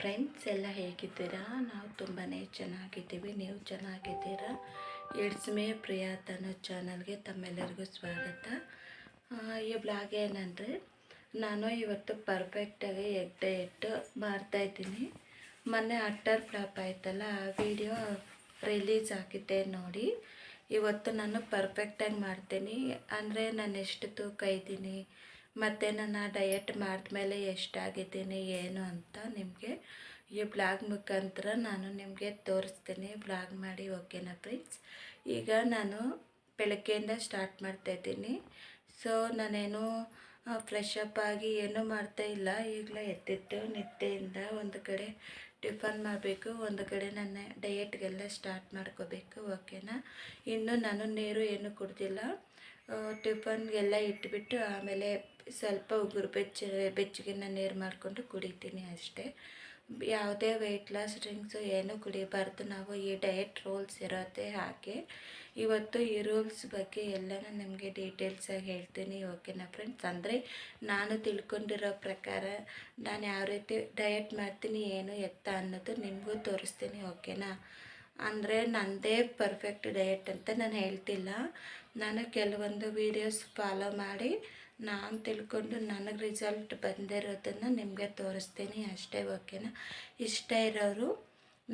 Friends ಎಲ್ಲ ಹೇಗಿದ್ದೀರಾ? ನಾವು ತುಂಬಾ ಚೆನ್ನಾಗಿದ್ದೀವಿ. ನೀವು ಚೆನ್ನಾಗಿದ್ದೀರಾ? ಇಟ್ಸ್ ಮೇ ಪ್ರಿಯಾ ಅನ್ನೋ ಚಾನಲ್ಗೆ ತಮ್ಮೆಲ್ಲರಿಗೂ ಸ್ವಾಗತ. ಈ ಬ್ಲಾಗ್ ಏನಂದರೆ, ನಾನು ಇವತ್ತು ಪರ್ಫೆಕ್ಟಾಗಿ ಎಗ್ ಡಯಟ್ ಮಾಡ್ತಾಯಿದ್ದೀನಿ. ಮೊನ್ನೆ ಅಟ್ಟರ್ ಫ್ಲಾಪ್ ಆಯ್ತಲ್ಲ, ಆ ವಿಡಿಯೋ ರಿಲೀಸ್ ಆಗಿದ್ದೆ ನೋಡಿ. ಇವತ್ತು ನಾನು ಪರ್ಫೆಕ್ಟಾಗಿ ಮಾಡ್ತೀನಿ. ಅಂದರೆ ನಾನು ಎಷ್ಟು ತೂಕ ಇದ್ದೀನಿ ಮತ್ತು ನಾನು ಡಯಟ್ ಮಾಡಿದ್ಮೇಲೆ ಎಷ್ಟಾಗಿದ್ದೀನಿ ಏನು ಅಂತ ನಿಮಗೆ ಈ ಬ್ಲಾಗ್ ಮುಖಾಂತರ ನಾನು ನಿಮಗೆ ತೋರಿಸ್ತೀನಿ. ಬ್ಲಾಗ್ ಮಾಡಿ, ಓಕೆನಾ ಫ್ರೆಂಡ್ಸ್? ಈಗ ನಾನು ಬೆಳಗ್ಗೆಯಿಂದ ಸ್ಟಾರ್ಟ್ ಮಾಡ್ತಾಯಿದ್ದೀನಿ. ಸೊ ನಾನೇನು ಫ್ರೆಶ್ ಅಪ್ ಆಗಿ ಏನೂ ಮಾಡ್ತಾಯಿಲ್ಲ. ಈಗಲೇ ಎದ್ದಿದ್ದು ನಿದ್ದೆಯಿಂದ ಒಂದು ಕಡೆ ಟಿಫನ್ ಮಾಡಬೇಕು, ಒಂದು ಕಡೆ ನನ್ನ ಡಯಟ್ಗೆಲ್ಲ ಸ್ಟಾರ್ಟ್ ಮಾಡ್ಕೋಬೇಕು, ಓಕೆನಾ? ಇನ್ನು ನಾನು ನೀರು ಏನು ಕುಡ್ದಿಲ್ಲ. ಟಿಫನ್ಗೆಲ್ಲ ಇಟ್ಬಿಟ್ಟು ಆಮೇಲೆ ಸ್ವಲ್ಪ ಉಗುರು ಬೆಚ್ಚಗಿನ ನೀರು ಮಾಡಿಕೊಂಡು ಕುಡಿತೀನಿ ಅಷ್ಟೇ. ಯಾವುದೇ ವೆಯ್ಟ್ ಲಾಸ್ ಡ್ರಿಂಕ್ಸು ಏನೂ ಕುಡಿಬಾರ್ದು ನಾವು. ಈ ಡಯಟ್ ರೂಲ್ಸ್ ಇರೋದೇ ಹಾಗೆ. ಇವತ್ತು ಈ ರೂಲ್ಸ್ ಬಗ್ಗೆ ಎಲ್ಲನೂ ನಿಮಗೆ ಡೀಟೇಲ್ಸಾಗಿ ಹೇಳ್ತೀನಿ, ಓಕೆನಾ ಫ್ರೆಂಡ್ಸ್? ಅಂದರೆ ನಾನು ತಿಳ್ಕೊಂಡಿರೋ ಪ್ರಕಾರ ನಾನು ಯಾವ ರೀತಿ ಡಯಟ್ ಮಾಡ್ತೀನಿ, ಏನು ಎತ್ತ ಅನ್ನೋದು ನಿಮಗೂ ತೋರಿಸ್ತೀನಿ, ಓಕೆನಾ? ಅಂದರೆ ನನ್ನದೇ ಪರ್ಫೆಕ್ಟ್ ಡಯಟ್ ಅಂತ ನಾನು ಹೇಳ್ತಿಲ್ಲ. ನಾನು ಕೆಲವೊಂದು ವೀಡಿಯೋಸ್ ಫಾಲೋ ಮಾಡಿ ನಾನು ತಿಳ್ಕೊಂಡು ನನಗೆ ರಿಸಲ್ಟ್ ಬಂದಿರೋದನ್ನು ನಿಮಗೆ ತೋರಿಸ್ತೀನಿ ಅಷ್ಟೇ, ಓಕೆನಾ? ಇಷ್ಟ ಇರೋರು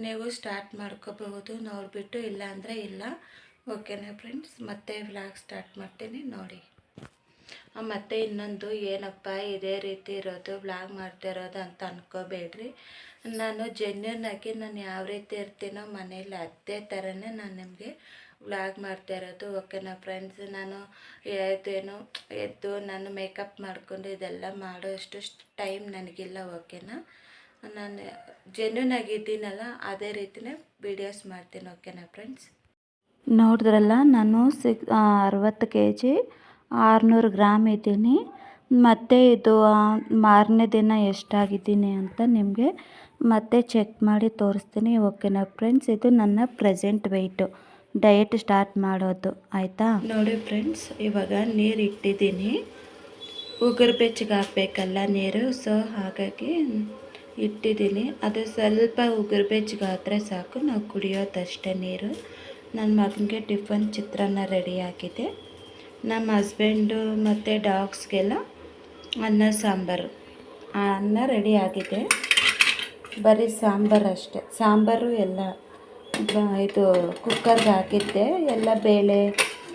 ನೀವು ಸ್ಟಾರ್ಟ್ ಮಾಡ್ಕೋಬಹುದು ನೋಡಿಬಿಟ್ಟು, ಇಲ್ಲ ಅಂದರೆ ಇಲ್ಲ, ಓಕೆನಾ ಫ್ರೆಂಡ್ಸ್? ಮತ್ತೆ ವ್ಲಾಗ್ ಸ್ಟಾರ್ಟ್ ಮಾಡ್ತೀನಿ ನೋಡಿ. ಮತ್ತು ಇನ್ನೊಂದು ಏನಪ್ಪ ಇದೇ ರೀತಿ ಇರೋದು ವ್ಲಾಗ್ ಮಾಡ್ತಿರೋದು ಅಂತ ಅಂದ್ಕೋಬೇಡ್ರಿ. ನಾನು ಜೆನ್ಯೂನಾಗಿ ನಾನು ಯಾವ ರೀತಿ ಇರ್ತೀನೋ ಮನೇಲಿ ಅದೇ ಥರನೇ ನಾನು ನಿಮಗೆ ವ್ಲಾಗ್ ಮಾಡ್ತಾ ಇರೋದು, ಓಕೆನಾ ಫ್ರೆಂಡ್ಸ್? ನಾನು ಎದ್ದು ನಾನು ಮೇಕಪ್ ಮಾಡಿಕೊಂಡು ಇದೆಲ್ಲ ಮಾಡೋ ಅಷ್ಟು ಟೈಮ್ ನನಗಿಲ್ಲ, ಓಕೆನಾ? ನಾನು ಜೆನ್ಯೂನಾಗಿದ್ದೀನಲ್ಲ, ಅದೇ ರೀತಿಯೇ ವೀಡಿಯೋಸ್ ಮಾಡ್ತೀನಿ, ಓಕೆನಾ ಫ್ರೆಂಡ್ಸ್? ನೋಡಿದ್ರಲ್ಲ, ನಾನು 60 kg 600 ಗ್ರಾಮ್ ಇದ್ದೀನಿ. ಮತ್ತು ಇದು ಮಾರನೇ ದಿನ ಎಷ್ಟಾಗಿದ್ದೀನಿ ಅಂತ ನಿಮಗೆ ಮತ್ತೆ ಚೆಕ್ ಮಾಡಿ ತೋರಿಸ್ತೀನಿ, ಓಕೆನಾ ಫ್ರೆಂಡ್ಸ್? ಇದು ನನ್ನ ಪ್ರೆಸೆಂಟ್ ವೆಯ್ಟು ಡಯಟ್ ಸ್ಟಾರ್ಟ್ ಮಾಡೋದು, ಆಯಿತಾ? ನೋಡಿ ಫ್ರೆಂಡ್ಸ್, ಇವಾಗ ನೀರು ಇಟ್ಟಿದ್ದೀನಿ. ಉಗುರು ಬೆಚ್ಚಗೆ ಹಾಕಬೇಕಲ್ಲ ನೀರು, ಸೊ ಹಾಗಾಗಿ ಇಟ್ಟಿದ್ದೀನಿ. ಅದು ಸ್ವಲ್ಪ ಉಗುರು ಬೆಚ್ಚಗೆ ಆದರೆ ಸಾಕು, ನಾವು ಕುಡಿಯೋದಷ್ಟೇ ನೀರು. ನನ್ನ ಮಗನಿಗೆ ಟಿಫನ್ ಚಿತ್ರಾನ್ನ ರೆಡಿ ಆಗಿದೆ. ನಮ್ಮ ಹಸ್ಬೆಂಡು ಮತ್ತು ಡಾಗ್ಸ್ಗೆಲ್ಲ ಅನ್ನ ಸಾಂಬಾರು. ಅನ್ನ ರೆಡಿ ಆಗಿದೆ, ಬರೀ ಸಾಂಬಾರು ಅಷ್ಟೆ. ಸಾಂಬಾರು ಎಲ್ಲ ಇದು ಕುಕ್ಕರ್ಗೆ ಹಾಕಿದ್ದೆ, ಎಲ್ಲ ಬೇಳೆ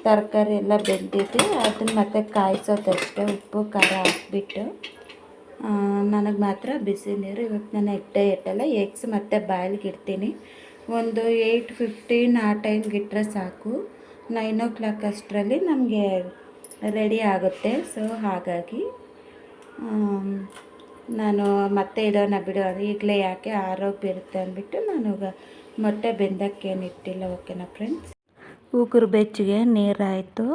ತರಕಾರಿ ಎಲ್ಲ ಬೆಂದಿದೆ. ಅದನ್ನು ಮತ್ತೆ ಕಾಯಿಸೋದಷ್ಟೇ, ಉಪ್ಪು ಖಾರ ಹಾಕ್ಬಿಟ್ಟು. ನನಗೆ ಮಾತ್ರ ಬಿಸಿ ನೀರು. ಇವತ್ತು ನಾನು ಎಗ್ ಡಯಟಲ್ಲ, ಎಗ್ಸ್ ಮತ್ತು ಬಾಯ್ಲ್ಗೆ ಇಡ್ತೀನಿ. ಒಂದು 8:15 ಆ ಟೈಮ್ಗೆ ಇಟ್ಟರೆ ಸಾಕು. 9 o'clock ಅಷ್ಟರಲ್ಲಿ ನಮಗೆ ರೆಡಿ ಆಗುತ್ತೆ. ಸೊ ಹಾಗಾಗಿ ನಾನು ಮತ್ತೆ ಇದನ್ನು ಬಿಡೋದು ಈಗಲೇ ಯಾಕೆ ಆರೋಗ್ಯವಿರುತ್ತೆ ಅಂದ್ಬಿಟ್ಟು ನಾನು ಮೊಟ್ಟೆ ಬೆಂದಕ್ಕೇನು ಇಟ್ಟಿಲ್ಲ, ಓಕೆನಾ ಫ್ರೆಂಡ್ಸ್? ಉಗುರು ಬೆಚ್ಚಗೆ ನೀರಾಯಿತು.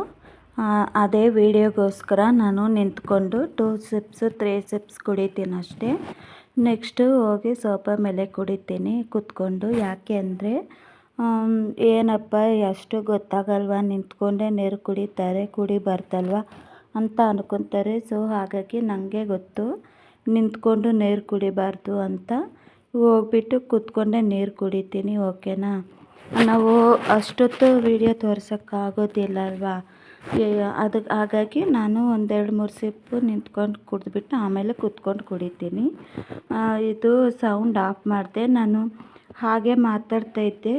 ಅದೇ ವೀಡಿಯೋಗೋಸ್ಕರ ನಾನು ನಿಂತ್ಕೊಂಡು 2 sips 3 sips ಕುಡಿತೀನಿ ಅಷ್ಟೇ. ನೆಕ್ಸ್ಟು ಹೋಗಿ ಸೋಫಾ ಮೇಲೆ ಕುಡಿತೀನಿ ಕೂತ್ಕೊಂಡು. ಯಾಕೆ ಅಂದರೆ ಏನಪ್ಪ ಅಷ್ಟು ಗೊತ್ತಾಗಲ್ವ, ನಿಂತ್ಕೊಂಡೇ ನೀರು ಕುಡಿಬಾರ್ದಲ್ವ ಅಂತ ಅನ್ಕೊತಾರೆ. ಸೊ ಹಾಗಾಗಿ ನನಗೆ ಗೊತ್ತು ನಿಂತ್ಕೊಂಡು ನೀರು ಕುಡಿಬಾರ್ದು ಅಂತ. ಹೋಗ್ಬಿಟ್ಟು ಕೂತ್ಕೊಂಡೇ ನೀರು ಕುಡಿತೀನಿ, ಓಕೆನಾ? ನಾವು ಅಷ್ಟೊತ್ತು ವೀಡಿಯೋ ತೋರ್ಸೋಕ್ಕಾಗೋದಿಲ್ಲ ಅಲ್ವಾ, ಹಾಗಾಗಿ ನಾನು 1-2-3 ಸಿಪ್ಪು ನಿಂತ್ಕೊಂಡು ಕುಡಿದ್ಬಿಟ್ಟು ಆಮೇಲೆ ಕೂತ್ಕೊಂಡು ಕುಡಿತೀನಿ. ಇದು ಸೌಂಡ್ ಆಫ್ ಮಾಡಿದೆ. ನಾನು ಹಾಗೆ ಮಾತಾಡ್ತಾಯಿದ್ದೆ.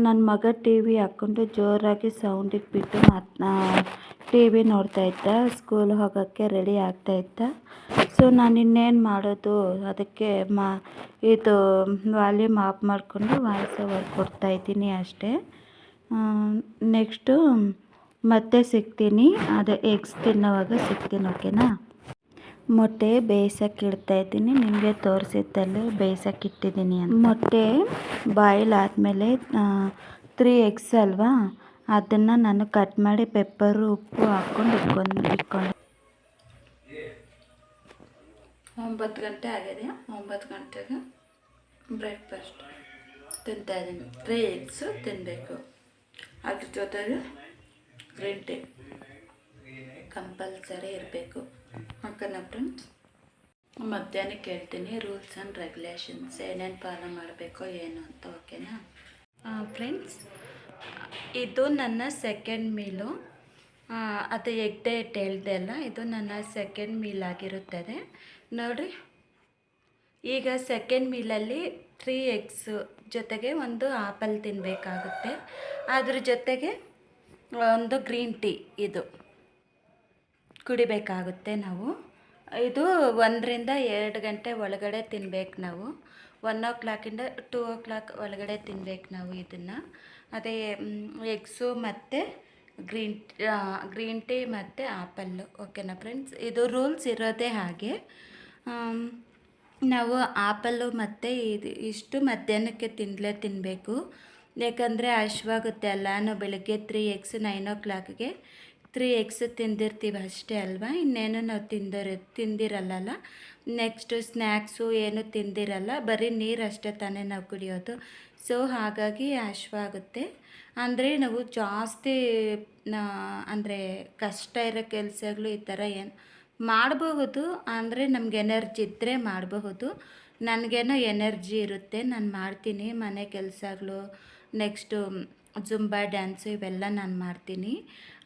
ನನ್ನ ಮಗ ಟಿ ವಿ ಹಾಕ್ಕೊಂಡು ಜೋರಾಗಿ ಸೌಂಡ್ ಇಟ್ಬಿಟ್ಟು ಟಿ ವಿ ನೋಡ್ತಾಯಿದ್ದ. ಸ್ಕೂಲ್ ಹೋಗೋಕ್ಕೆ ರೆಡಿ ಆಗ್ತಾಯಿದ್ದ. ಸೊ ನಾನು ಇನ್ನೇನು ಮಾಡೋದು, ಅದಕ್ಕೆ ಇದು ವಾಲ್ಯೂಮ್ ಆಫ್ ಮಾಡಿಕೊಂಡು ವಾಯ್ಸ್ ಓವರ್ ಕೊಡ್ತಾಯಿದ್ದೀನಿ ಅಷ್ಟೇ. ನೆಕ್ಸ್ಟು ಮತ್ತೆ ಸಿಗ್ತೀನಿ, ಅದೇ ಎಗ್ಸ್ ತಿನ್ನೋವಾಗ ಸಿಗ್ತೀನಿ, ಓಕೆನಾ? ಮೊಟ್ಟೆ ಬೇಯಿಸೋಕ್ಕೆ ಇಡ್ತಾಯಿದ್ದೀನಿ. ನಿಮಗೆ ತೋರಿಸಿದ್ದಲ್ಲೇ ಬೇಯಿಸೋಕ್ಕೆ ಇಟ್ಟಿದ್ದೀನಿ ಅಂತ. ಮೊಟ್ಟೆ ಬಾಯ್ಲ್ ಆದಮೇಲೆ 3 eggs ಅಲ್ವಾ, ಅದನ್ನು ನಾನು ಕಟ್ ಮಾಡಿ ಪೆಪ್ಪರು ಉಪ್ಪು ಹಾಕ್ಕೊಂಡು ಇಟ್ಕೊಂಡು 9 ಗಂಟೆ ಆಗಿದೆ. 9 ಗಂಟೆಗೆ ಬ್ರೇಕ್ಫಾಸ್ಟ್ ತಿಂತಾಯಿದ್ದೀನಿ. 3 eggs ತಿನ್ನಬೇಕು. ಅದ್ರ ಜೊತೆಗೆ ಗ್ರೀನ್ ಟೀ ಕಂಪಲ್ಸರಿ ಇರಬೇಕು, ಓಕೆನಾ ಫ್ರೆಂಡ್ಸ್? ಮಧ್ಯಾಹ್ನಕ್ಕೆ ಹೇಳ್ತೀನಿ ರೂಲ್ಸ್ ಆ್ಯಂಡ್ ರೆಗ್ಯುಲೇಷನ್ಸ್ ಏನೇನು ಫಾಲೋ ಮಾಡಬೇಕೋ ಏನು ಅಂತ. ಓಕೆನಾ ಫ್ರೆಂಡ್ಸ್, ಇದು ನನ್ನ ಸೆಕೆಂಡ್ ಮೀಲು. ಅದು ಎಗ್ ಡಯಟ್ ಹೇಳ್ದೆ ಅಲ್ಲ, ಇದು ನನ್ನ ಸೆಕೆಂಡ್ ಮೀಲ್ ಆಗಿರುತ್ತದೆ ನೋಡಿರಿ. ಈಗ ಸೆಕೆಂಡ್ ಮೀಲಲ್ಲಿ 3 ಎಗ್ಸ್ ಜೊತೆಗೆ ಒಂದು ಆಪಲ್ ತಿನ್ನಬೇಕಾಗುತ್ತೆ. ಅದ್ರ ಜೊತೆಗೆ ಒಂದು ಗ್ರೀನ್ ಟೀ ಇದು ಕುಡಿಬೇಕಾಗುತ್ತೆ ನಾವು. ಇದು 1ರಿಂದ 2 ಗಂಟೆ ಒಳಗಡೆ ತಿನ್ಬೇಕು ನಾವು. 1 o'clock-ಇಂದ 2 o'clock ಒಳಗಡೆ ತಿನ್ಬೇಕು ನಾವು ಇದನ್ನು. ಅದೇ ಎಗ್ಸು ಮತ್ತು ಗ್ರೀನ್ ಟೀ ಮತ್ತು ಆಪಲ್ಲು. ಓಕೆನಾ ಫ್ರೆಂಡ್ಸ್, ಇದು ರೂಲ್ಸ್ ಇರೋದೇ ಹಾಗೆ. ನಾವು ಆಪಲ್ಲು ಮತ್ತು ಇಷ್ಟು ಮಧ್ಯಾಹ್ನಕ್ಕೆ ತಿನ್ನಬೇಕು. ಯಾಕಂದರೆ ಹಶ್ವಾಗುತ್ತೆ ಅಲ್ಲ. ನಾವು ಬೆಳಗ್ಗೆ 3 eggs 9 o'clock-ಗೆ 3 eggs ತಿಂದಿರ್ತೀವಿ ಅಷ್ಟೇ ಅಲ್ವಾ. ಇನ್ನೇನು ನಾವು ತಿಂದಿರಲ್ಲ. ನೆಕ್ಸ್ಟು ಸ್ನ್ಯಾಕ್ಸು ಏನು ತಿಂದಿರಲ್ಲ, ಬರೀ ನೀರು ಅಷ್ಟೇ ತಾನೇ ನಾವು ಕುಡಿಯೋದು. ಸೊ ಹಾಗಾಗಿ ಹಶ್ವಾಗುತ್ತೆ. ಅಂದರೆ ನಾವು ಜಾಸ್ತಿ ಅಂದರೆ ಕಷ್ಟ ಇರೋ ಕೆಲಸಗಳು ಈ ಥರ ಏನು ಮಾಡಬಹುದು. ಅಂದರೆ ನಮ್ಗೆ ಎನರ್ಜಿ ಇದ್ದರೆ ಮಾಡಬಹುದು. ನನಗೇನೋ ಎನರ್ಜಿ ಇರುತ್ತೆ, ನಾನು ಮಾಡ್ತೀನಿ. ಮನೆ ಕೆಲಸಗಳು, ನೆಕ್ಸ್ಟು ಜುಂಬಾ ಡ್ಯಾನ್ಸು ಇವೆಲ್ಲ ನಾನು ಮಾಡ್ತೀನಿ.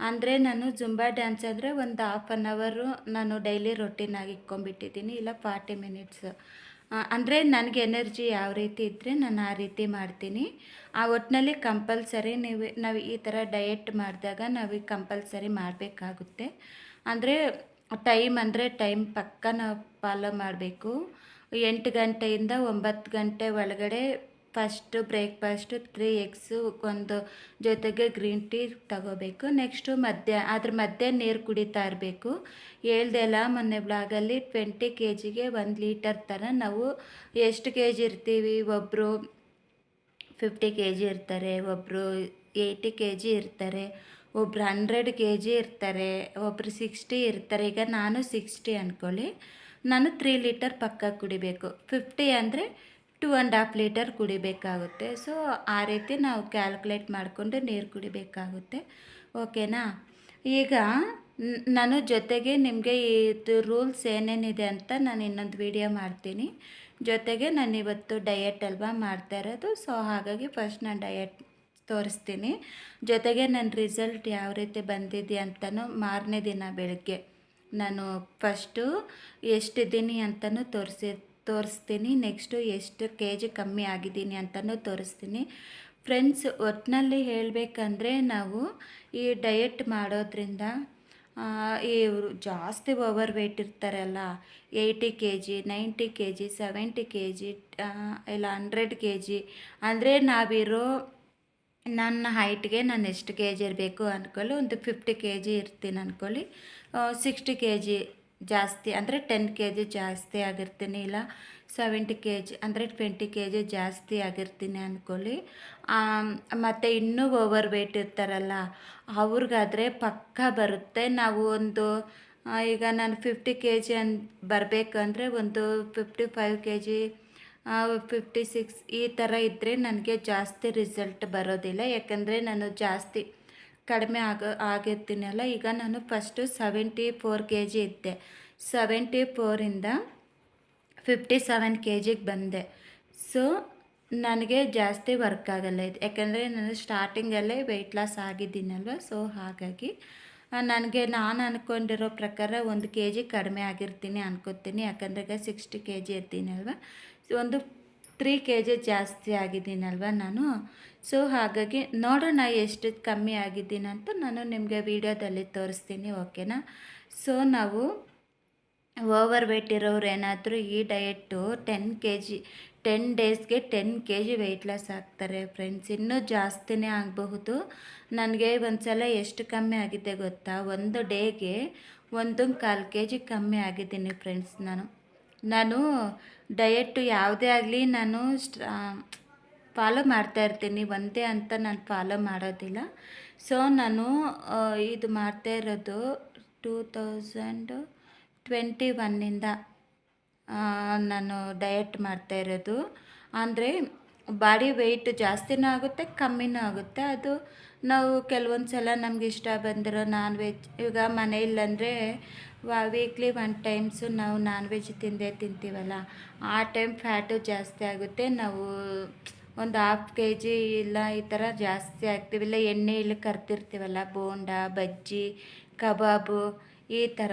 ಅಂದರೆ ನಾನು ಜುಂಬಾ ಡ್ಯಾನ್ಸ್ ಅಂದರೆ ಒಂದು 1/2 hour ನಾನು ಡೈಲಿ ರೊಟೀನಾಗಿ ಇಟ್ಕೊಂಡ್ಬಿಟ್ಟಿದ್ದೀನಿ, ಇಲ್ಲ 40 minutes. ಅಂದರೆ ನನಗೆ ಎನರ್ಜಿ ಯಾವ ರೀತಿ ಇದ್ದರೆ ನಾನು ಆ ರೀತಿ ಮಾಡ್ತೀನಿ. ಆ ಒಟ್ಟಿನಲ್ಲಿ ಕಂಪಲ್ಸರಿ ನಾವು ಈ ಥರ ಡಯಟ್ ಮಾಡಿದಾಗ ನಾವು ಕಂಪಲ್ಸರಿ ಮಾಡಬೇಕಾಗುತ್ತೆ. ಅಂದರೆ ಟೈಮ್ ಪಕ್ಕ ನಾವು ಫಾಲೋ ಮಾಡಬೇಕು. 8 ಗಂಟೆಯಿಂದ 9 ಗಂಟೆ ಒಳಗಡೆ ಫಸ್ಟು ಬ್ರೇಕ್ಫಾಸ್ಟು 3 eggs ಒಂದು ಜೊತೆಗೆ ಗ್ರೀನ್ ಟೀ ತಗೋಬೇಕು. ನೆಕ್ಸ್ಟು ಅದ್ರ ಮಧ್ಯೆ ನೀರು ಕುಡಿತಾ ಇರಬೇಕು. ಹೇಳ್ದೆ ಅಲ್ಲ ಮೊನ್ನೆ ಬ್ಲಾಗಲ್ಲಿ 20 kgಗೆ 1 liter ಥರ ನಾವು ಎಷ್ಟು kg ಇರ್ತೀವಿ. ಒಬ್ಬರು 50 kg ಇರ್ತಾರೆ, ಒಬ್ಬರು 80 kg ಇರ್ತಾರೆ, ಒಬ್ಬರು 100 kg ಇರ್ತಾರೆ, ಒಬ್ಬರು 60 ಇರ್ತಾರೆ. ಈಗ ನಾನು 60 ಅಂದ್ಕೊಳ್ಳಿ, ನಾನು 3 liter ಪಕ್ಕ ಕುಡಿಬೇಕು. 50 ಅಂದರೆ 2.5 liter ಕುಡಿಬೇಕಾಗುತ್ತೆ. ಸೊ ಆ ರೀತಿ ನಾವು ಕ್ಯಾಲ್ಕುಲೇಟ್ ಮಾಡಿಕೊಂಡು ನೀರು ಕುಡಿಬೇಕಾಗುತ್ತೆ. ಓಕೆನಾ. ಈಗ ನಾನು ಜೊತೆಗೆ ನಿಮಗೆ ಇದು ರೂಲ್ಸ್ ಏನೇನಿದೆ ಅಂತ ನಾನು ಇನ್ನೊಂದು ವಿಡಿಯೋ ಮಾಡ್ತೀನಿ. ಜೊತೆಗೆ ನಾನು ಇವತ್ತು ಡಯಟ್ ಅಲ್ವಾ ಮಾಡ್ತಾ ಇರೋದು. ಸೊ ಹಾಗಾಗಿ ಫಸ್ಟ್ ನಾನು ಡಯಟ್ ತೋರಿಸ್ತೀನಿ. ಜೊತೆಗೆ ನನ್ನ ರಿಸಲ್ಟ್ ಯಾವ ರೀತಿ ಬಂದಿದೆ ಅಂತಲೂ ಮಾರನೇ ದಿನ ಬೆಳಗ್ಗೆ ನಾನು ಫಸ್ಟು ಎಷ್ಟಿದ್ದೀನಿ ಅಂತಲೂ ತೋರಿಸ್ತೀನಿ. ನೆಕ್ಸ್ಟು ಎಷ್ಟು kg ಕಮ್ಮಿ ಆಗಿದ್ದೀನಿ ಅಂತಲೂ ತೋರಿಸ್ತೀನಿ. ಫ್ರೆಂಡ್ಸ್, ಒಟ್ಟಿನಲ್ಲಿ ಹೇಳಬೇಕಂದ್ರೆ ನಾವು ಈ ಡಯಟ್ ಮಾಡೋದ್ರಿಂದ ಇವರು ಜಾಸ್ತಿ ಓವರ್ ವೆಯ್ಟ್ ಇರ್ತಾರಲ್ಲ, 80 kg 90 kg 70 kg ಇಲ್ಲ 100 kg ಅಂದರೆ ನಾವಿರೋ ನನ್ನ ಹೈಟ್ಗೆ ನಾನು ಎಷ್ಟು kg ಇರಬೇಕು ಅಂದ್ಕೊಳ್ಳಿ. ಒಂದು 50 kg ಇರ್ತೀನಿ ಅಂದ್ಕೊಳ್ಳಿ. 60 kg ಜಾಸ್ತಿ ಅಂದರೆ 10 kg ಜಾಸ್ತಿ ಆಗಿರ್ತೀನಿ, ಇಲ್ಲ 70 kg ಅಂದರೆ 20 kg ಜಾಸ್ತಿ ಆಗಿರ್ತೀನಿ ಅಂದ್ಕೊಳ್ಳಿ. ಮತ್ತು ಇನ್ನೂ ಓವರ್ ವೆಯ್ಟ್ ಇರ್ತಾರಲ್ಲ ಅವ್ರಿಗಾದರೆ ಪಕ್ಕ ಬರುತ್ತೆ. ನಾವು ಒಂದು ಈಗ ನಾನು 50 kg ಬರಬೇಕಂದ್ರೆ ಒಂದು 55 kg 56 ಈ ಥರ ಇದ್ದರೆ ನನಗೆ ಜಾಸ್ತಿ ರಿಸಲ್ಟ್ ಬರೋದಿಲ್ಲ. ಯಾಕಂದರೆ ನಾನು ಜಾಸ್ತಿ ಕಡಿಮೆ ಆಗಿರ್ತೀನಲ್ಲ. ಈಗ ನಾನು ಫಸ್ಟು 74 kg ಇದ್ದೆ, 74ಇಂದ 57 kgಗೆ ಬಂದೆ. ಸೊ ನನಗೆ ಜಾಸ್ತಿ ವರ್ಕ್ ಆಗಲ್ಲ ಇದು, ಯಾಕಂದರೆ ನಾನು ಸ್ಟಾರ್ಟಿಂಗಲ್ಲೇ ವೆಯ್ಟ್ ಲಾಸ್ ಆಗಿದ್ದೀನಲ್ವ. ಸೊ ಹಾಗಾಗಿ ನಾನು ಅಂದ್ಕೊಂಡಿರೋ ಪ್ರಕಾರ 1 kg ಕಡಿಮೆ ಆಗಿರ್ತೀನಿ ಅನ್ಕೋತೀನಿ. ಯಾಕಂದರೆ ಈಗ 60 kg ಇರ್ತೀನಲ್ವ, ಒಂದು 3 kg ಜಾಸ್ತಿ ಆಗಿದ್ದೀನಲ್ವ ನಾನು. ಸೊ ಹಾಗಾಗಿ ನೋಡೋಣ ಎಷ್ಟು ಕಮ್ಮಿ ಆಗಿದ್ದೀನಂತ ನಾನು ನಿಮಗೆ ವಿಡಿಯೋದಲ್ಲಿ ತೋರಿಸ್ತೀನಿ. ಓಕೆನಾ. ಸೊ ನಾವು ಓವರ್ ವೆಯ್ಟ್ ಇರೋರು ಏನಾದರೂ ಈ ಡಯೆಟ್ಟು 10 ಡೇಸ್ಗೆ 10 kg ವೆಯ್ಟ್ ಲಾಸ್ ಆಗ್ತಾರೆ ಫ್ರೆಂಡ್ಸ್. ಇನ್ನೂ ಜಾಸ್ತಿನೇ ಆಗಬಹುದು. ನನಗೆ ಒಂದು ಸಲ ಎಷ್ಟು ಕಮ್ಮಿ ಆಗಿದೆ ಗೊತ್ತಾ, ಒಂದು ಡೇಗೆ 1.25 kg ಕಮ್ಮಿ ಆಗಿದ್ದೀನಿ ಫ್ರೆಂಡ್ಸ್. ನಾನು ಡಯೆಟ್ಟು ಯಾವುದೇ ಆಗಲಿ ನಾನು ಫಾಲೋ ಮಾಡ್ತಾಯಿರ್ತೀನಿ, ಒಂದೇ ಅಂತ ನಾನು ಫಾಲೋ ಮಾಡೋದಿಲ್ಲ. ಸೊ ನಾನು ಇದು ಮಾಡ್ತಾ ಇರೋದು 2021ಇಂದ ನಾನು ಡಯಟ್ ಮಾಡ್ತಾ ಇರೋದು. ಅಂದರೆ ಬಾಡಿ ವೆಯ್ಟ್ ಜಾಸ್ತಿನೂ ಆಗುತ್ತೆ ಕಮ್ಮಿನೂ ಆಗುತ್ತೆ. ಅದು ನಾವು ಕೆಲವೊಂದು ಸಲ ನಮ್ಗೆ ಇಷ್ಟ ಬಂದಿರೋ ನಾನ್ ವೆಜ್, ಈಗ ಮನೆಯಲ್ಲಂದರೆ ವೀಕ್ಲಿ 1 ಟೈಮ್ಸು ನಾವು ನಾನ್ ವೆಜ್ ತಿಂತೀವಲ್ಲ, ಆ ಟೈಮ್ ಫ್ಯಾಟು ಜಾಸ್ತಿ ಆಗುತ್ತೆ. ನಾವು ಒಂದು ಹಾಫ್ kg ಇಲ್ಲ ಈ ಥರ ಜಾಸ್ತಿ ಆಗ್ತೀವಿ. ಇಲ್ಲ ಎಣ್ಣೆಯಲ್ಲಿ ಕರ್ತಿರ್ತೀವಲ್ಲ, ಬೋಂಡ, ಬಜ್ಜಿ, ಕಬಾಬು ಈ ಥರ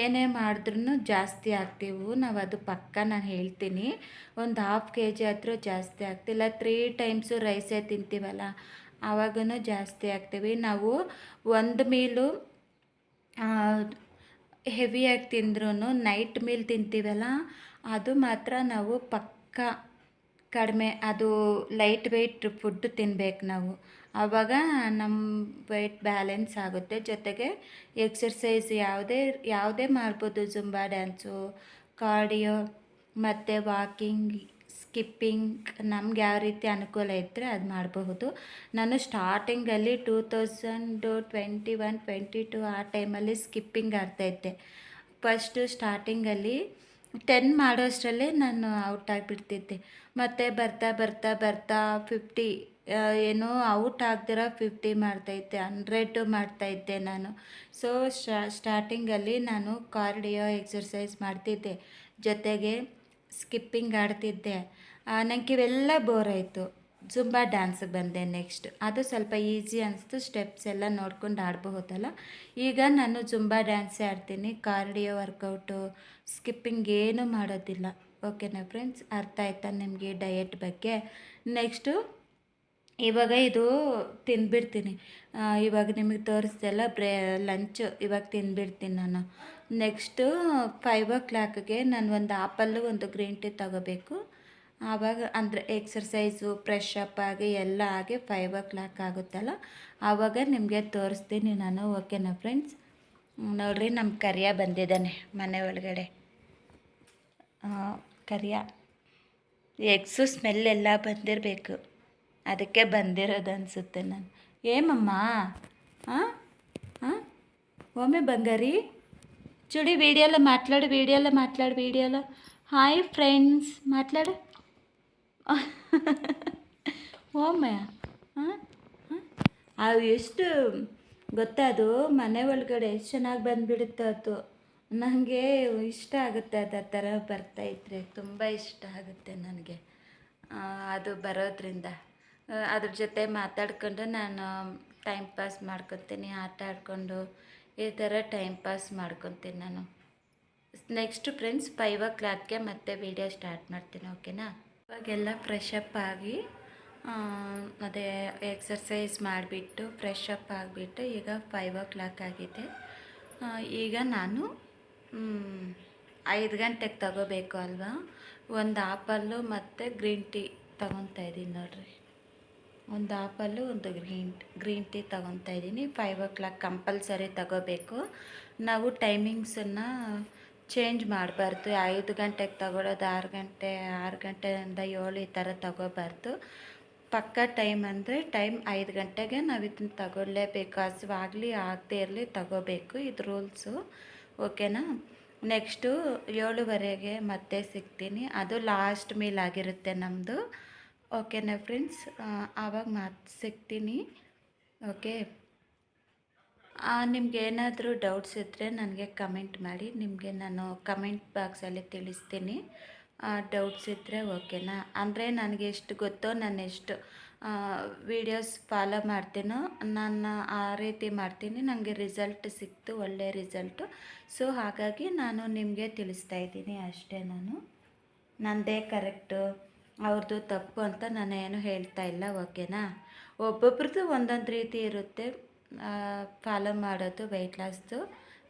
ಏನೇ ಮಾಡಿದ್ರೂ ಜಾಸ್ತಿ ಆಗ್ತೀವಿ ನಾವು. ಅದು ಪಕ್ಕ ನಾನು ಹೇಳ್ತೀನಿ. ಒಂದು ಹಾಫ್ kg ಹತ್ರ ಜಾಸ್ತಿ ಆಗ್ತಿಲ್ಲ. 3 ಟೈಮ್ಸು ರೈಸೇ ತಿಂತೀವಲ್ಲ, ಆವಾಗೂ ಜಾಸ್ತಿ ಆಗ್ತೀವಿ ನಾವು. ಒಂದು ಮೀಲು ಹೆವಿಯಾಗಿ ತಿಂದ್ರೂ ನೈಟ್ ಮೀಲ್ ತಿಂತೀವಲ್ಲ, ಅದು ಮಾತ್ರ ನಾವು ಪಕ್ಕ ಕಡಿಮೆ, ಅದು ಲೈಟ್ ವೆಯ್ಟ್ ಫುಡ್ ತಿನ್ಬೇಕು ನಾವು. ಆವಾಗ ನಮ್ಮ ವೆಯ್ಟ್ ಬ್ಯಾಲೆನ್ಸ್ ಆಗುತ್ತೆ. ಜೊತೆಗೆ ಎಕ್ಸರ್ಸೈಸ್ ಯಾವುದೇ ಮಾಡ್ಬೋದು. ಜುಂಬಾ ಡ್ಯಾನ್ಸು, ಕಾರ್ಡಿಯೋ ಮತ್ತು ವಾಕಿಂಗ್, ಸ್ಕಿಪ್ಪಿಂಗ್, ನಮ್ಗೆ ಯಾವ ರೀತಿ ಅನುಕೂಲ ಇದ್ದರೆ ಅದು ಮಾಡಬಹುದು. ನಾನು ಸ್ಟಾರ್ಟಿಂಗಲ್ಲಿ 2021-22 ಆ ಟೈಮಲ್ಲಿ ಸ್ಕಿಪ್ಪಿಂಗ್ ಆಡ್ತಾಯಿದ್ದೆ. ಫಸ್ಟು ಸ್ಟಾರ್ಟಿಂಗಲ್ಲಿ 10 ಮಾಡೋಷ್ಟರಲ್ಲೇ ನಾನು ಔಟ್ ಆಗಿಬಿಡ್ತಿದ್ದೆ. ಮತ್ತು ಬರ್ತಾ ಬರ್ತಾ ಬರ್ತಾ 50 ಏನೋ ಔಟ್ ಆಗ್ದಿರ 50 ಮಾಡ್ತಾಯಿದ್ದೆ, 100 ಮಾಡ್ತಾಯಿದ್ದೆ ನಾನು. ಸೊ ಸ್ಟಾರ್ಟಿಂಗಲ್ಲಿ ನಾನು ಕಾರ್ಡಿಯೋ ಎಕ್ಸರ್ಸೈಸ್ ಮಾಡ್ತಿದ್ದೆ, ಜೊತೆಗೆ ಸ್ಕಿಪ್ಪಿಂಗ್ ಆಡ್ತಿದ್ದೆ. ನನಗೆ ಇವೆಲ್ಲ ಬೋರ್ ಆಯಿತು. ಜುಂಬಾ ಡ್ಯಾನ್ಸಿಗೆ ಬಂದೆ ನೆಕ್ಸ್ಟ್. ಅದು ಸ್ವಲ್ಪ ಈಸಿ ಅನಿಸ್ತು, ಸ್ಟೆಪ್ಸ್ ಎಲ್ಲ ನೋಡ್ಕೊಂಡು ಆಡಬಹುದಲ್ಲ. ಈಗ ನಾನು ಜುಂಬಾ ಡ್ಯಾನ್ಸೇ ಆಡ್ತೀನಿ. ಕಾರ್ಡಿಯೋ ವರ್ಕೌಟು, ಸ್ಕಿಪ್ಪಿಂಗ್ ಏನೂ ಮಾಡೋದಿಲ್ಲ. ಓಕೆನಾ ಫ್ರೆಂಡ್ಸ್, ಅರ್ಥ ಆಯ್ತಾ ನಿಮಗೆ ಡಯಟ್ ಬಗ್ಗೆ? ನೆಕ್ಸ್ಟು ಇವಾಗ ಇದು ತಿಂದ್ಬಿಡ್ತೀನಿ. ಇವಾಗ ನಿಮಗೆ ತೋರಿಸ್ದೆಲ್ಲ ಲಂಚು ಇವಾಗ ತಿಂದ್ಬಿಡ್ತೀನಿ ನಾನು. ನೆಕ್ಸ್ಟು 5 o'clockಗೆ ನಾನು ಒಂದು ಆಪಲ್ಲು, ಒಂದು ಗ್ರೀನ್ ಟೀ ತಗೋಬೇಕು. ಆವಾಗ ಅಂದರೆ ಎಕ್ಸರ್ಸೈಸು, ಫ್ರೆಶ್ ಅಪ್ ಆಗಿ ಎಲ್ಲ ಆಗಿ 5 o'clock ಆಗುತ್ತಲ್ಲ, ಆವಾಗ ನಿಮಗೆ ತೋರಿಸ್ತೀನಿ ನಾನು. ಓಕೆನಾ ಫ್ರೆಂಡ್ಸ್? ನೋಡಿರಿ, ನಮ್ಮ ಕರಿಯ ಬಂದಿದ್ದಾನೆ ಮನೆ ಒಳಗಡೆ. ಕರಿಯ ಎಗ್ಸು ಸ್ಮೆಲ್ಲೆಲ್ಲ ಬಂದಿರಬೇಕು, ಅದಕ್ಕೆ ಬಂದಿರೋದು ಅನಿಸುತ್ತೆ ನಾನು. ಏಮಮ್ಮ? ಹಾಂ ಹಾಂ ಒಮ್ಮೆ ಬಂಗಾರಿ చూడి వీడియోలో మాట్లాడు. హాయ్ ఫ్రెండ్స్ మాట్లాడు. ಓಮಯ್ಯ, ಅದು ಎಷ್ಟು ಗೊತ್ತಾ, ಅದು ಮನೆ ಒಳಗಡೆ ಎಷ್ಟು ಚೆನ್ನಾಗಿ ಬಂದುಬಿಡುತ್ತೆ. ಅದು ನನಗೆ ಇಷ್ಟ ಆಗುತ್ತೆ. ಅದು ಆ ಥರ ಬರ್ತಾಯಿದ್ರೆ ತುಂಬ ಇಷ್ಟ ಆಗುತ್ತೆ ನನಗೆ. ಅದು ಬರೋದ್ರಿಂದ ಅದ್ರ ಜೊತೆ ಮಾತಾಡ್ಕೊಂಡು ನಾನು ಟೈಮ್ ಪಾಸ್ ಮಾಡ್ಕೊತೀನಿ. ಆಟ ಆಡಿಕೊಂಡು ಈ ಥರ ಟೈಮ್ ಪಾಸ್ ಮಾಡ್ಕೊತೀನಿ ನಾನು. ನೆಕ್ಸ್ಟ್ ಫ್ರೆಂಡ್ಸ್ 5 o'clockಗೆ ಮತ್ತೆ ವೀಡಿಯೋ ಸ್ಟಾರ್ಟ್ ಮಾಡ್ತೀನಿ. ಓಕೆನಾ? ಇವಾಗೆಲ್ಲ ಫ್ರೆಶ್ ಅಪ್ ಆಗಿ ಅದೇ ಎಕ್ಸರ್ಸೈಸ್ ಮಾಡಿಬಿಟ್ಟು ಫ್ರೆಶ್ ಅಪ್ ಆಗಿಬಿಟ್ಟು ಈಗ 5 o'clock ಆಗಿದೆ. ಈಗ ನಾನು 5 ಗಂಟೆಗೆ ತಗೋಬೇಕು ಅಲ್ವಾ, ಒಂದು ಆಪಲ್ಲು ಮತ್ತು ಗ್ರೀನ್ ಟೀ ತೊಗೊತಾ ಇದ್ದೀನಿ ನೋಡಿರಿ. ಒಂದು ಆಪಲ್ಲು, ಒಂದು ಗ್ರೀನ್ ಟೀ ತೊಗೊತಾ ಇದ್ದೀನಿ. 5 o'clock ಕಂಪಲ್ಸರಿ ತಗೋಬೇಕು ನಾವು. ಟೈಮಿಂಗ್ಸನ್ನು ಚೇಂಜ್ ಮಾಡಬಾರ್ದು. 5 ಗಂಟೆಗೆ ತಗೊಳ್ಳೋದು, 6 ಗಂಟೆಯಿಂದ 7 ಈ ಥರ ತಗೋಬಾರ್ದು. ಪಕ್ಕ ಟೈಮ್ ಅಂದರೆ ಟೈಮ್ 5 ಗಂಟೆಗೆ ನಾವು ಇದನ್ನು ತಗೊಳ್ಳೇಬೇಕು. ಹಸುವಾಗಲಿ ಆಗದೇ ಇರಲಿ ತಗೋಬೇಕು, ಇದು ರೂಲ್ಸು. ಓಕೆನಾ? ನೆಕ್ಸ್ಟು 7:15ಗೆ ಮತ್ತೆ ಸಿಗ್ತೀನಿ. ಅದು ಲಾಸ್ಟ್ ಮೀಲ್ ಆಗಿರುತ್ತೆ ನಮ್ಮದು. ಓಕೆನಾ ಫ್ರೆಂಡ್ಸ್? ಆವಾಗ ಸಿಗ್ತೀನಿ. ಓಕೆ, ನಿಮ್ಗೆ ಏನಾದರೂ ಡೌಟ್ಸ್ ಇದ್ದರೆ ನನಗೆ ಕಮೆಂಟ್ ಮಾಡಿ. ನಿಮಗೆ ನಾನು ಕಮೆಂಟ್ ಬಾಕ್ಸಲ್ಲಿ ತಿಳಿಸ್ತೀನಿ ಡೌಟ್ಸ್ ಇದ್ದರೆ. ಓಕೆನಾ? ಅಂದರೆ ನನಗೆ ಎಷ್ಟು ಗೊತ್ತೋ, ನಾನು ಎಷ್ಟು ವೀಡಿಯೋಸ್ ಫಾಲೋ ಮಾಡ್ತೀನೋ ನಾನು ಆ ರೀತಿ ಮಾಡ್ತೀನಿ. ನನಗೆ ರಿಸಲ್ಟ್ ಸಿಕ್ತು, ಒಳ್ಳೆಯ ರಿಸಲ್ಟು. ಸೊ ಹಾಗಾಗಿ ನಾನು ನಿಮಗೆ ತಿಳಿಸ್ತಾ ಇದ್ದೀನಿ ಅಷ್ಟೇ. ನನ್ನದೇ ಕರೆಕ್ಟು, ಅವ್ರದ್ದು ತಪ್ಪು ಅಂತ ನಾನು ಏನು ಹೇಳ್ತಾ ಇಲ್ಲ. ಓಕೆನಾ? ಒಬ್ಬೊಬ್ರದ್ದು ಒಂದೊಂದು ರೀತಿ ಇರುತ್ತೆ ಫಾಲೋ ಮಾಡೋದು ವೆಯ್ಟ್ ಲಾಸ್ದು.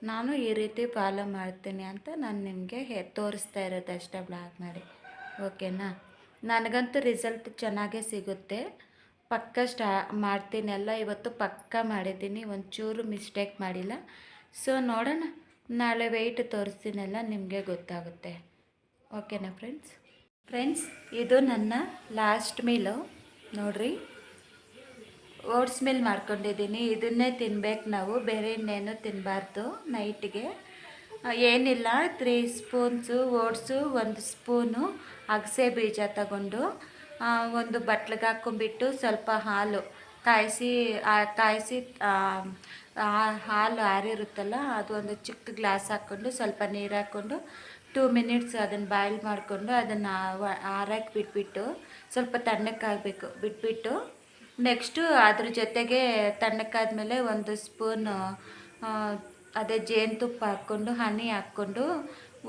ನಾನು ಈ ರೀತಿ ಫಾಲೋ ಮಾಡ್ತೀನಿ ಅಂತ ನಾನು ನಿಮಗೆ ತೋರಿಸ್ತಾ ಇರೋದು ಅಷ್ಟೇ ಬ್ಲಾಗ್ ಮಾಡಿ. ಓಕೆನಾ? ನನಗಂತೂ ರಿಸಲ್ಟ್ ಚೆನ್ನಾಗೇ ಸಿಗುತ್ತೆ. ಪಕ್ಕ ಮಾಡ್ತೀನೆಲ್ಲ. ಇವತ್ತು ಪಕ್ಕ ಮಾಡಿದ್ದೀನಿ, ಒಂಚೂರು ಮಿಸ್ಟೇಕ್ ಮಾಡಿಲ್ಲ. ಸೊ ನೋಡೋಣ, ನಾಳೆ ವೆಯ್ಟ್ ತೋರಿಸ್ತೀನೆಲ್ಲ ನಿಮಗೆ ಗೊತ್ತಾಗುತ್ತೆ. ಓಕೆನಾ ಫ್ರೆಂಡ್ಸ್? ಇದು ನನ್ನ ಲಾಸ್ಟ್ ಮೀಲು ನೋಡಿರಿ. ಓಟ್ಸ್ ಮೀಲ್ ಮಾಡ್ಕೊಂಡಿದ್ದೀನಿ. ಇದನ್ನೇ ತಿನ್ಬೇಕು ನಾವು, ಬೇರೆ ಇನ್ನೇನು ತಿನ್ನಬಾರ್ದು ನೈಟಿಗೆ. ಏನಿಲ್ಲ, 3 ಸ್ಪೂನ್ಸು ಓಟ್ಸು, 1 ಸ್ಪೂನು ಅಗಸೆ ಬೀಜ ತಗೊಂಡು ಒಂದು ಬಟ್ಲಿಗೆ ಹಾಕ್ಕೊಂಬಿಟ್ಟು ಸ್ವಲ್ಪ ಹಾಲು ಕಾಯಿಸಿ ಹಾಲು ಆರಿರುತ್ತಲ್ಲ ಅದು ಒಂದು ಚಿಕ್ಕ ಗ್ಲಾಸ್ ಹಾಕ್ಕೊಂಡು ಸ್ವಲ್ಪ ನೀರು ಹಾಕ್ಕೊಂಡು 2 ಮಿನಿಟ್ಸ್ ಅದನ್ನು ಬಾಯ್ಲ್ ಮಾಡಿಕೊಂಡು ಅದನ್ನು ಆರಕ್ಕೆ ಬಿಟ್ಬಿಟ್ಟು ಸ್ವಲ್ಪ ತಣ್ಣಕ್ಕಾಗಬೇಕು ಬಿಟ್ಬಿಟ್ಟು ನೆಕ್ಸ್ಟು ಅದ್ರ ಜೊತೆಗೆ ತಣ್ಣಕ್ಕಾದ್ಮೇಲೆ 1 ಸ್ಪೂನ್ ಅದೇ ಜೇನುತುಪ್ಪ ಹಾಕ್ಕೊಂಡು ಹನಿ ಹಾಕ್ಕೊಂಡು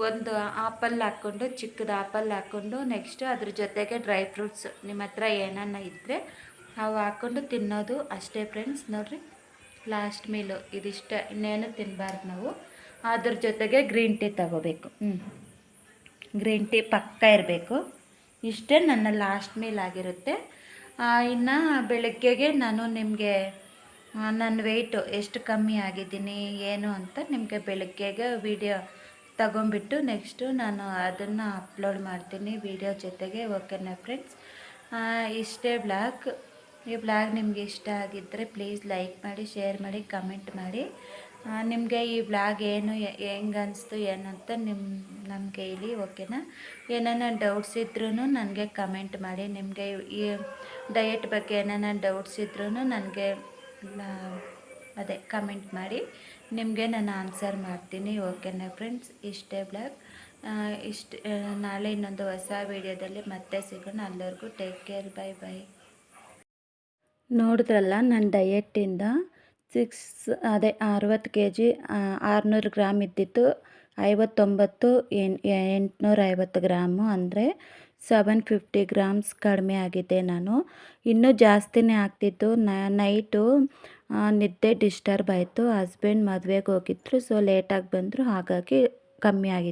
ಒಂದು ಆಪಲ್ ಹಾಕ್ಕೊಂಡು ಚಿಕ್ಕದು ಆಪಲ್ ಹಾಕ್ಕೊಂಡು ನೆಕ್ಸ್ಟು ಅದ್ರ ಜೊತೆಗೆ ಡ್ರೈ ಫ್ರೂಟ್ಸ್ ನಿಮ್ಮ ಹತ್ರ ಏನನ್ನ ಇದ್ದರೆ ಅವು ಹಾಕ್ಕೊಂಡು ತಿನ್ನೋದು ಅಷ್ಟೇ ಫ್ರೆಂಡ್ಸ್. ನೋಡಿರಿ ಲಾಸ್ಟ್ ಮೀಲು ಇದಿಷ್ಟ, ಇನ್ನೇನು ತಿನ್ನಬಾರ್ದು ನಾವು. ಅದ್ರ ಜೊತೆಗೆ ಗ್ರೀನ್ ಟೀ ತಗೋಬೇಕು. ಗ್ರೀನ್ ಟೀ ಪಕ್ಕ ಇರಬೇಕು. ಇಷ್ಟೇ ನನ್ನ ಲಾಸ್ಟ್ ಮೀಲ್ ಆಗಿರುತ್ತೆ. ಇನ್ನು ಬೆಳಗ್ಗೆಗೆ ನಾನು ನಿಮಗೆ ನನ್ನ ವೆಯ್ಟು ಎಷ್ಟು ಕಮ್ಮಿ ಆಗಿದ್ದೀನಿ ಏನು ಅಂತ ನಿಮಗೆ ಬೆಳಗ್ಗೆಗೆ ವಿಡಿಯೋ ತಗೊಂಬಿಟ್ಟು ನೆಕ್ಸ್ಟು ನಾನು ಅದನ್ನು ಅಪ್ಲೋಡ್ ಮಾಡ್ತೀನಿ ವಿಡಿಯೋ ಜೊತೆಗೆ. ಓಕೆನಾ ಫ್ರೆಂಡ್ಸ್, ಇಷ್ಟೇ ಬ್ಲಾಗ್. ಈ ಬ್ಲಾಗ್ ನಿಮಗೆ ಇಷ್ಟ ಆಗಿದ್ದರೆ ಪ್ಲೀಸ್ ಲೈಕ್ ಮಾಡಿ, ಶೇರ್ ಮಾಡಿ, ಕಮೆಂಟ್ ಮಾಡಿ. ನಿಮಗೆ ಈ ಬ್ಲಾಗ್ ಏನು ಹೆಂಗೆ ಅನಿಸ್ತು ಏನಂತ ನಮಗೆ ಹೇಳಿ. ಓಕೆನಾ, ಏನಾನ ಡೌಟ್ಸ್ ಇದ್ರೂ ನನಗೆ ಕಮೆಂಟ್ ಮಾಡಿ. ನಿಮಗೆ ಈ ಡಯಟ್ ಬಗ್ಗೆ ಏನಾನ ಡೌಟ್ಸ್ ಇದ್ರೂ ನನಗೆ ಅದೇ ಕಮೆಂಟ್ ಮಾಡಿ, ನಿಮಗೆ ನಾನು ಆನ್ಸರ್ ಮಾಡ್ತೀನಿ. ಓಕೆನಾ ಫ್ರೆಂಡ್ಸ್, ಇಷ್ಟೇ ಬ್ಲಾಗ್. ನಾಳೆ ಇನ್ನೊಂದು ಹೊಸ ವೀಡಿಯೋದಲ್ಲಿ ಮತ್ತೆ ಸಿಗೋಣ. ಅಲ್ಲವರೆಗೂ ಟೇಕ್ ಕೇರ್, ಬೈ ಬೈ. ನೋಡಿದ್ರಲ್ಲ ನನ್ನ ಡಯೆಟ್ಟಿಂದ 60 kg 600 ಗ್ರಾಮ್ ಇದ್ದಿತ್ತು 850 ಗ್ರಾಮು, ಅಂದರೆ 750 ಗ್ರಾಮ್ಸ್ ಕಡಿಮೆ ಆಗಿದೆ. ನಾನು ಇನ್ನೂ ಜಾಸ್ತಿನೇ ಆಗ್ತಿತ್ತು. ನೈಟು ನಿದ್ದೆ ಡಿಸ್ಟರ್ಬ್ ಆಯಿತು. ಹಸ್ಬೆಂಡ್ ಮದುವೆಗೆ ಹೋಗಿದ್ರು, ಸೊ ಲೇಟಾಗಿ ಬಂದರು, ಹಾಗಾಗಿ ಕಮ್ಮಿ ಆಗಿತ್ತು.